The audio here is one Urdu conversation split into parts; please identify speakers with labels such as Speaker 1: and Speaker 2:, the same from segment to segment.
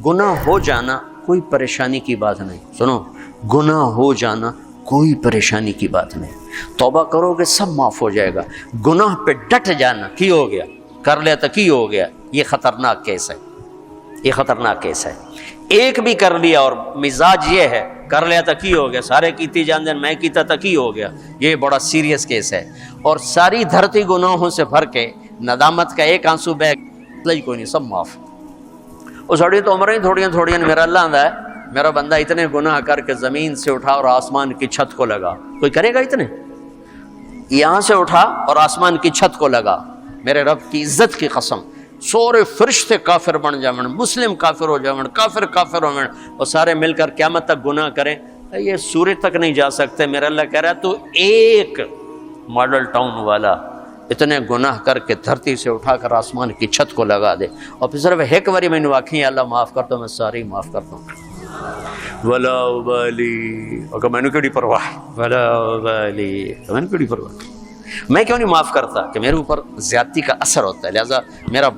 Speaker 1: گناہ ہو جانا کوئی پریشانی کی بات نہیں. سنو، گناہ ہو جانا کوئی پریشانی کی بات نہیں. توبہ کرو گے سب معاف ہو جائے گا. گناہ پہ ڈٹ جانا، کی ہو گیا کر لیا تو کی ہو گیا، یہ خطرناک کیس ہے. یہ خطرناک کیس ہے. ایک بھی کر لیا اور مزاج یہ ہے کر لیا تو کی ہو گیا، سارے کیتی جان دین میں کیتا تو کی ہو گیا، یہ بڑا سیریس کیس ہے. اور ساری دھرتی گناہوں سے بھر کے ندامت کا ایک آنسو بہ کوئی نہیں، سب معاف. وہ سڑی تو عمریں تھوڑیاں میرا اللہ آندہ ہے، میرا بندہ اتنے گناہ کر کے زمین سے اٹھا اور آسمان کی چھت کو لگا. کوئی کرے گا اتنے؟ یہاں سے اٹھا اور آسمان کی چھت کو لگا. میرے رب کی عزت کی قسم، سورے فرشتے کافر بن جاون، مسلم کافر ہو جاون، کافر ہو جاون، اور سارے مل کر قیامت تک گناہ کریں، یہ سورج تک نہیں جا سکتے. میرا اللہ کہہ رہا ہے تو ایک ماڈل ٹاؤن والا اتنے گناہ کر کے دھرتی سے اٹھا کر آسمان کی چھت کو لگا دے، اور پھر صرف ایک باری میں نے واقعی اللہ معاف کرتا ہوں، میں ساری معاف کرتا ہوں. ولا ابالی، اگر میں نے کیڑی پرواہ، ولا ابالی، میں نے کیڑی پرواہ، میں کیوں نہیں معاف کرتا کہ میرے اوپر زیادتی کا اثر ہوتا ہے. لہٰذا میرا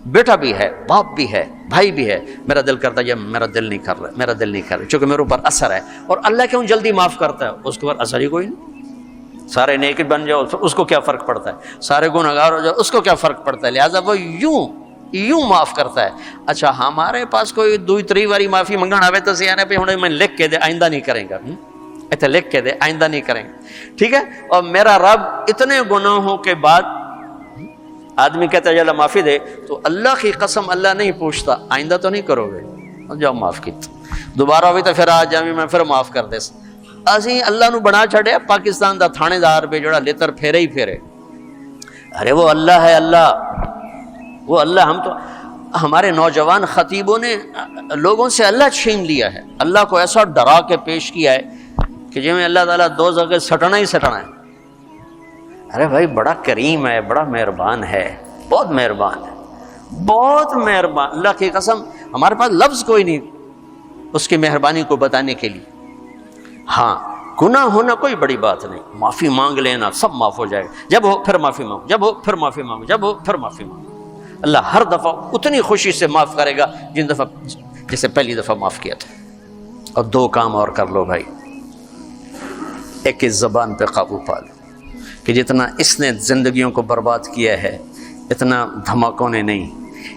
Speaker 1: بیٹا بھی ہے، باپ بھی ہے، بھائی بھی ہے، میرا دل کرتا ہے میرا دل نہیں کر رہا چونکہ میرے اوپر اثر ہے. اور اللہ کیوں جلدی معاف کرتا ہے؟ اس کے اوپر اثر ہی کوئی نہیں. سارے نیک بن جاؤ اس کو کیا فرق پڑتا ہے، سارے گنہگار ہو جاؤ اس کو کیا فرق پڑتا ہے. لہٰذا وہ یوں معاف کرتا ہے. اچھا ہمارے پاس کوئی دوئی تری باری معافی منگن آوے تو سیانے پہ ہوں میں لکھ کے دے آئندہ نہیں کریں گا، ایتھے لکھ کے دے آئندہ نہیں کریں گے، ٹھیک ہے. اور میرا رب اتنے گناہوں کے بعد آدمی کہتا ہے اللہ معافی دے، تو اللہ کی قسم اللہ نہیں پوچھتا آئندہ تو نہیں کرو گے، جاؤ معاف کی، دوبارہ ہوئی تو پھر آ جاویں میں پھر معاف کر دے. اسی اللہ نو بنا چھڑیا پاکستان دا تھانے دار پہ جڑا لتر پھیرے ہی پھیرے. ارے وہ اللہ ہے، وہ اللہ. ہم تو ہمارے نوجوان خطیبوں نے لوگوں سے اللہ چھین لیا ہے، اللہ کو ایسا ڈرا کے پیش کیا ہے کہ جی میں اللہ تعالیٰ دو جگہ سٹنا ہی سٹنا ہے. ارے بھائی بڑا کریم ہے، بڑا مہربان ہے، بہت مہربان ہے، بہت مہربان. اللہ کی قسم ہمارے پاس لفظ کوئی نہیں اس کی مہربانی کو بتانے کے لیے. ہاں گناہ ہونا کوئی بڑی بات نہیں، معافی مانگ لینا سب معاف ہو جائے گا. جب ہو پھر معافی مانگو، جب ہو پھر معافی مانگو، جب ہو پھر معافی مانگو. اللہ ہر دفعہ اتنی خوشی سے معاف کرے گا جن دفعہ جسے پہلی دفعہ معاف کیا تھا. اور دو کام اور کر لو بھائی. ایک اس زبان پہ قابو پا لو کہ جتنا اس نے زندگیوں کو برباد کیا ہے اتنا دھماکوں نے نہیں،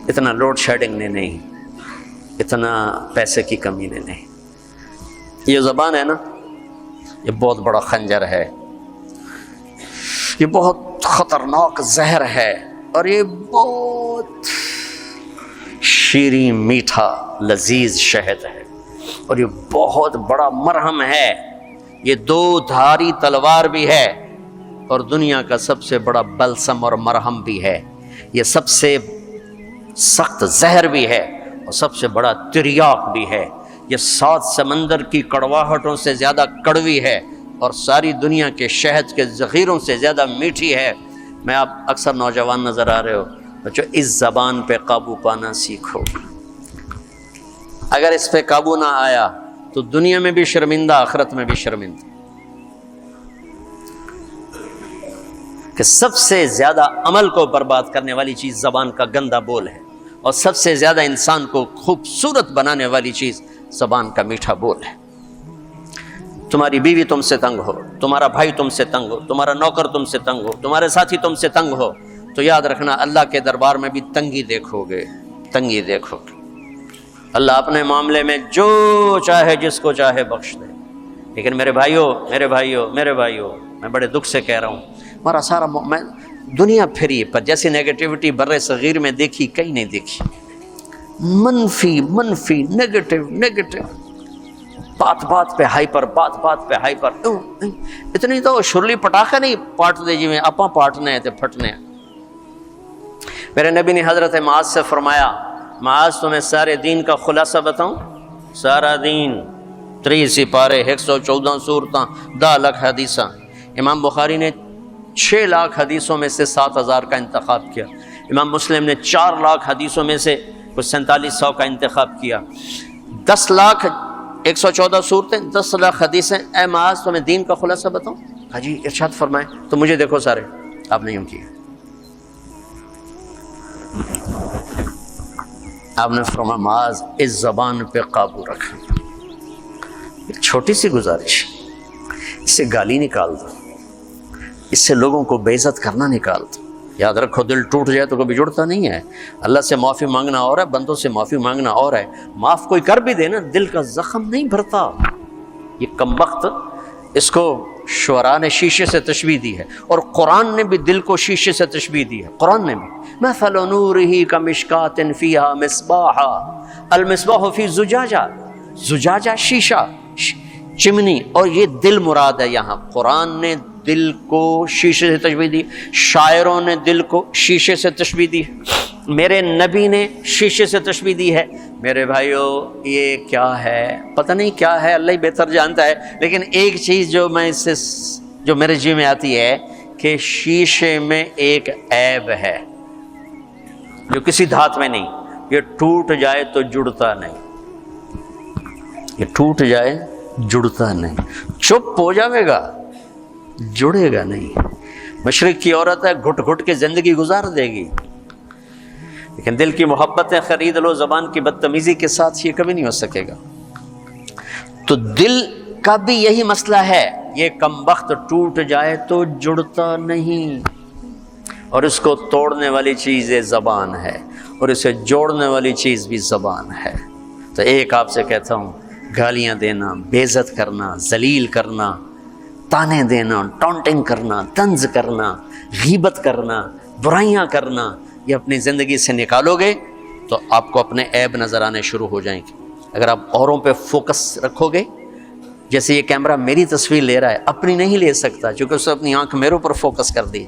Speaker 1: اتنا لوڈ شیڈنگ نے نہیں، اتنا پیسے کی کمی نے نہیں. یہ زبان ہے نا، یہ بہت بڑا خنجر ہے، یہ بہت خطرناک زہر ہے، اور یہ بہت شیریں میٹھا لذیذ شہد ہے، اور یہ بہت بڑا مرہم ہے. یہ دو دھاری تلوار بھی ہے اور دنیا کا سب سے بڑا بلسم اور مرہم بھی ہے. یہ سب سے سخت زہر بھی ہے اور سب سے بڑا تریاق بھی ہے. یہ 7 سمندر کی کڑواہٹوں سے زیادہ کڑوی ہے اور ساری دنیا کے شہد کے ذخیروں سے زیادہ میٹھی ہے. میں آپ اکثر نوجوان نظر آ رہے ہو بچوں، اس زبان پہ قابو پانا سیکھو. اگر اس پہ قابو نہ آیا تو دنیا میں بھی شرمندہ، آخرت میں بھی شرمندہ. کہ سب سے زیادہ عمل کو برباد کرنے والی چیز زبان کا گندا بول ہے، اور سب سے زیادہ انسان کو خوبصورت بنانے والی چیز زبان کا میٹھا بول ہے. تمہاری بیوی تم سے تنگ ہو، تمہارا بھائی تم سے تنگ ہو، تمہارا نوکر تم سے تنگ ہو، تمہارے ساتھی تم سے تنگ ہو، تو یاد رکھنا اللہ کے دربار میں بھی تنگی دیکھو گے، تنگی دیکھو گے. اللہ اپنے معاملے میں جو چاہے جس کو چاہے بخش دے. لیکن میرے بھائیوں میں بڑے دکھ سے کہہ رہا ہوں، ہمارا سارا میں دنیا پھری پر جیسی نیگیٹیوٹی بر صغیر میں دیکھی کہیں نہیں دیکھی. منفی نیگیٹو، بات پہ ہائپر، بات پہ ہائپر. اتنی تو شرلی پٹاخے نہیں پاٹ دے جی میں اپاں پاٹنے تے پھٹنے. میرے نبی نے حضرت معاذ سے فرمایا، معاذ تمہیں سارے دین کا خلاصہ بتاؤں؟ سارا دین 3 سپارے، 114 سورتاں، 10 لاکھ حدیثاں. امام بخاری نے 6 لاکھ حدیثوں میں سے 7000 کا انتخاب کیا. امام مسلم نے 4 لاکھ حدیثوں میں سے کچھ 4700 کا انتخاب کیا. 10 لاکھ 114 صورتیں، 10 لاکھ حدیثیں. اے معاذ تمہیں دین کا خلاصہ بتاؤں؟ ہاں جی ارشاد فرمائیں. تو مجھے دیکھو سارے، آپ نے یوں کیا. آپ نے فرمایا معاذ اس زبان پہ قابو رکھنا. ایک چھوٹی سی گزارش، اس سے گالی نکال دو، اس سے لوگوں کو بے عزت کرنا نکال دو. یاد رکھو دل ٹوٹ جائے تو کبھی جڑتا نہیں ہے. اللہ سے معافی مانگنا اور ہے، بندوں سے معافی مانگنا اور ہے. معاف کوئی کر بھی دے نا، دل کا زخم نہیں بھرتا. یہ کمبخت، اس کو شعراء نے شیشے سے تشبیہ دی ہے، اور قرآن نے بھی دل کو شیشے سے تشبیہ دی ہے. قرآن نے بھی مثل نورہ کمشکات فیہا مصباح المصباح فی زجاجہ، زجاجہ شیشہ، چمنی، اور یہ دل مراد ہے. یہاں قرآن نے دل کو شیشے سے تشبیہ دی، شاعروں نے دل کو شیشے سے تشبیہ دی، میرے نبی نے شیشے سے تشبیہ دی ہے. میرے بھائیو یہ کیا ہے پتہ نہیں کیا ہے، اللہ ہی بہتر جانتا ہے. لیکن ایک چیز جو میں اس سے جو میرے جی میں آتی ہے کہ شیشے میں ایک عیب ہے جو کسی دھات میں نہیں. یہ ٹوٹ جائے تو جڑتا نہیں، یہ ٹوٹ جائے جڑتا نہیں. چپ ہو جاوے گا، جڑے گا نہیں. مشرق کی عورت ہے، گھٹ گھٹ کے زندگی گزار دے گی، لیکن دل کی محبتیں خرید لو زبان کی بدتمیزی کے ساتھ، یہ کبھی نہیں ہو سکے گا. تو دل کا بھی یہی مسئلہ ہے، یہ کمبخت ٹوٹ جائے تو جڑتا نہیں. اور اس کو توڑنے والی چیز زبان ہے، اور اسے جوڑنے والی چیز بھی زبان ہے. تو ایک آپ سے کہتا ہوں، گالیاں دینا، بے عزت کرنا، ذلیل کرنا، تانے دینا، ٹانٹنگ کرنا، طنز کرنا، غیبت کرنا، برائیاں کرنا، یہ اپنی زندگی سے نکالو گے تو آپ کو اپنے عیب نظر آنے شروع ہو جائیں گے. اگر آپ اوروں پہ فوکس رکھو گے، جیسے یہ کیمرہ میری تصویر لے رہا ہے، اپنی نہیں لے سکتا کیونکہ اس نے اپنی آنکھ میرے اوپر فوکس کر دی،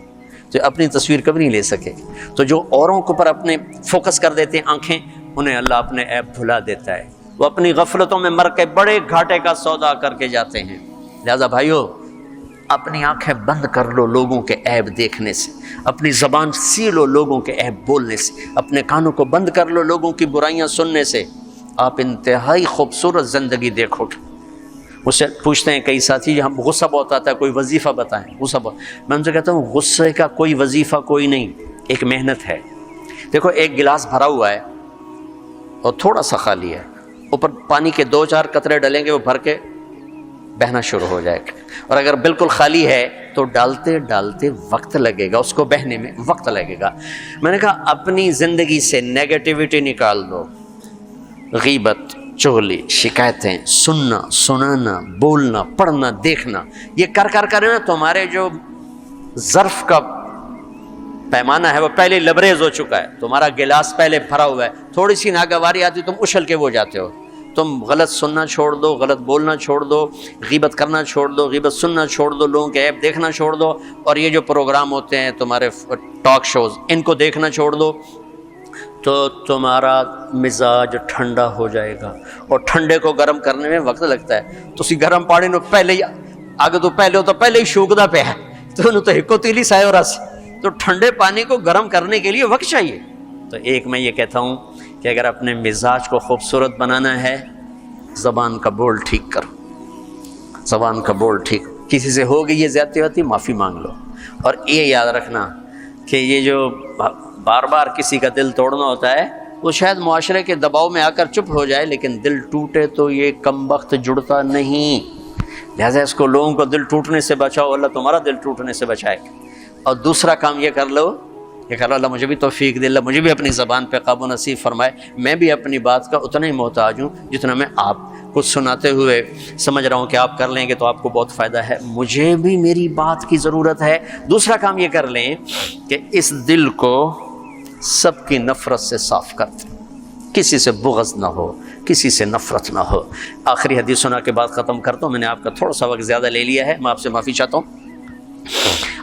Speaker 1: تو اپنی تصویر کبھی نہیں لے سکے. تو جو اوروں کے اوپر اپنے فوکس کر دیتے ہیں آنکھیں، انہیں اللہ اپنے عیب بھلا دیتا ہے. وہ اپنی غفلتوں میں مر کے بڑے گھاٹے کا سودا کر کے جاتے ہیں. لہذا بھائیو اپنی آنکھیں بند کر لو لوگوں کے عیب دیکھنے سے، اپنی زبان سی لو لوگوں کے عیب بولنے سے، اپنے کانوں کو بند کر لو لوگوں کی برائیاں سننے سے. آپ انتہائی خوبصورت زندگی دیکھو گے. مجھ سے پوچھتے ہیں کئی ساتھی، ہم غصہ بہت آتا ہے، کوئی وظیفہ بتائیں. غصہ بہت، میں ان سے کہتا ہوں غصے کا کوئی وظیفہ کوئی نہیں، ایک محنت ہے. دیکھو ایک گلاس بھرا ہوا ہے اور تھوڑا سا خالی ہے، اوپر پانی کے 2-4 قطرے ڈلیں گے، وہ بھر کے بہنا شروع ہو جائے گا. اور اگر بالکل خالی ہے تو ڈالتے ڈالتے وقت لگے گا، اس کو بہنے میں وقت لگے گا. میں نے کہا اپنی زندگی سے نیگیٹیوٹی نکال دو، غیبت، چغلی، شکایتیں، سننا، سنانا، بولنا، پڑھنا، دیکھنا، یہ کر نا تمہارے جو ظرف کا پیمانہ ہے وہ پہلے لبریز ہو چکا ہے. تمہارا گلاس پہلے بھرا ہوا ہے، تھوڑی سی ناگواری آتی تم اچھل کے وہ جاتے ہو. تم غلط سننا چھوڑ دو، غلط بولنا چھوڑ دو، غیبت کرنا چھوڑ دو، غیبت سننا چھوڑ دو، لوگوں کے عیب دیکھنا چھوڑ دو، اور یہ جو پروگرام ہوتے ہیں تمہارے ٹاک شوز، ان کو دیکھنا چھوڑ دو، تو تمہارا مزاج ٹھنڈا ہو جائے گا. اور ٹھنڈے کو گرم کرنے میں وقت لگتا ہے. تو اسی گرم پانی نو پہلے ہی آگے تو پہلے ہو تو پہلے ہی شوکدا پہ ہے تو ہکو تیلی سائے اور رس. تو ٹھنڈے پانی کو گرم کرنے کے لیے وقت چاہیے. تو ایک میں یہ کہتا ہوں کہ اگر اپنے مزاج کو خوبصورت بنانا ہے، زبان کا بول ٹھیک کرو، زبان کا بول ٹھیک. کسی سے ہو گئی یہ زیادتی ہوتی، معافی مانگ لو. اور یہ یاد رکھنا کہ یہ جو بار بار کسی کا دل توڑنا ہوتا ہے وہ شاید معاشرے کے دباؤ میں آ کر چپ ہو جائے، لیکن دل ٹوٹے تو یہ کم وقت جڑتا نہیں. لہٰذا اس کو لوگوں کو دل ٹوٹنے سے بچاؤ، اللہ تمہارا دل ٹوٹنے سے بچائے. اور دوسرا کام یہ کر لو کہ اللہ مجھے بھی توفیق دے، اللہ مجھے بھی اپنی زبان پہ قابو نصیب فرمائے. میں بھی اپنی بات کا اتنا ہی محتاج ہوں جتنا میں آپ کو سناتے ہوئے سمجھ رہا ہوں کہ آپ کر لیں گے تو آپ کو بہت فائدہ ہے، مجھے بھی میری بات کی ضرورت ہے. دوسرا کام یہ کر لیں کہ اس دل کو سب کی نفرت سے صاف کر دیں، کسی سے بغض نہ ہو، کسی سے نفرت نہ ہو. آخری حدیث سنا کے بعد ختم کرتا ہوں، میں نے آپ کا تھوڑا سا وقت زیادہ لے لیا ہے، میں آپ سے معافی چاہتا ہوں.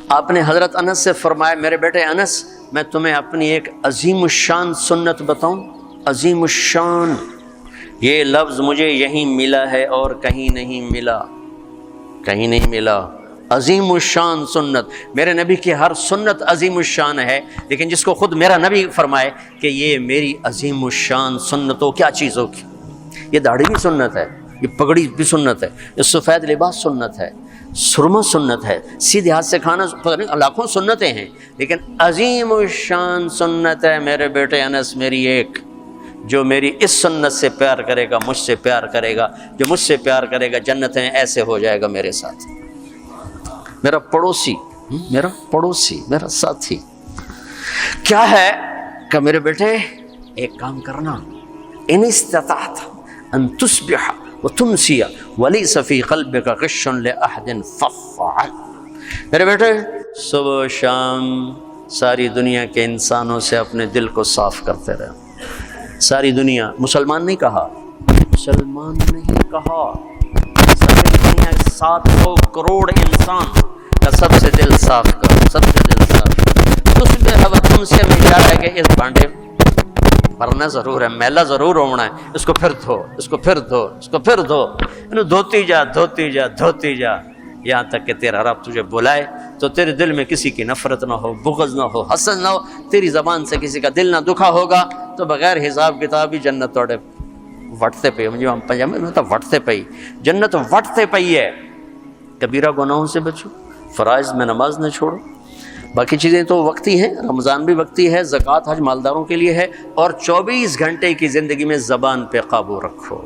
Speaker 1: آپ نے حضرت انس سے فرمایا، میرے بیٹے انس میں تمہیں اپنی ایک عظیم الشان سنت بتاؤں. عظیم الشان یہ لفظ مجھے یہیں ملا ہے اور کہیں نہیں ملا، کہیں نہیں ملا. عظیم الشان سنت، میرے نبی کی ہر سنت عظیم الشان ہے، لیکن جس کو خود میرا نبی فرمائے کہ یہ میری عظیم الشان سنت ہو، کیا چیز ہوگی؟ یہ داڑھی بھی سنت ہے، یہ پگڑی بھی سنت ہے، یہ سفید لباس سنت ہے، سرما سنت ہے، سیدھے ہاتھ سے کھانا، پتہ نہیں لاکھوں سنتیں ہیں، لیکن عظیم الشان سنت ہے میرے بیٹے انس میری ایک، جو میری اس سنت سے پیار کرے گا مجھ سے پیار کرے گا، جو مجھ سے پیار کرے گا جنت میں ایسے ہو جائے گا میرے ساتھ۔ میرا پڑوسی، میرا ساتھی کیا ہے کہ میرے بیٹے ایک کام کرنا، ان استطعت ان تصبح وتمسی وليس في قلبك غش لأحد فافعل۔ میرے بیٹے صبح و شام ساری دنیا کے انسانوں سے اپنے دل کو صاف کرتے رہے۔ ساری دنیا، مسلمان نہیں کہا، مسلمان نہیں کہا، ساری دنیا 700 کروڑ انسان کا سب سے دل صاف کرو، سب سے دل صاف کرو۔ اس میں اب تم سے اشارہ ہے کہ اس بانڈے مرنا ضرور ہے، میلا ضرور ہونا ہے، اس کو پھر دھو، اس کو پھر دھو، اس کو پھر دھو، دھوتی جا دھوتی جا دھوتی جا، یہاں تک کہ تیرا رب تجھے بلائے تو تیرے دل میں کسی کی نفرت نہ ہو، بغض نہ ہو، حسد نہ ہو، تیری زبان سے کسی کا دل نہ دکھا ہوگا تو بغیر حساب کتاب ہی جنت توڑے وٹتے پئی، مجھے ہم پنجابی میں تو وٹتے پئی، جنت وٹتے پئی ہے۔ کبیرہ گناہوں سے بچو، فرائض میں نماز نہ چھوڑو، باقی چیزیں تو وقتی ہیں، رمضان بھی وقتی ہے، زکوٰۃ حج مالداروں کے لیے ہے، اور 24 گھنٹے کی زندگی میں زبان پہ قابو رکھو۔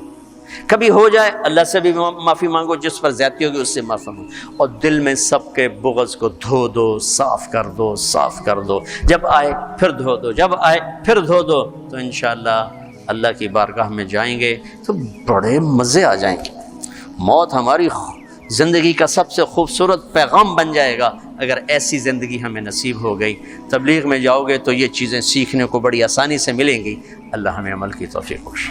Speaker 1: کبھی ہو جائے اللہ سے بھی معافی مانگو، جس پر زیادتی ہوگی اس سے معافی مانگو، اور دل میں سب کے بغض کو دھو دو، صاف کر دو، صاف کر دو، جب آئے پھر دھو دو، جب آئے پھر دھو دو، تو انشاءاللہ اللہ کی بارگاہ میں جائیں گے تو بڑے مزے آ جائیں گے۔ موت ہماری زندگی کا سب سے خوبصورت پیغام بن جائے گا اگر ایسی زندگی ہمیں نصیب ہو گئی۔ تبلیغ میں جاؤ گے تو یہ چیزیں سیکھنے کو بڑی آسانی سے ملیں گی۔ اللہ ہمیں عمل کی توفیق بخشے۔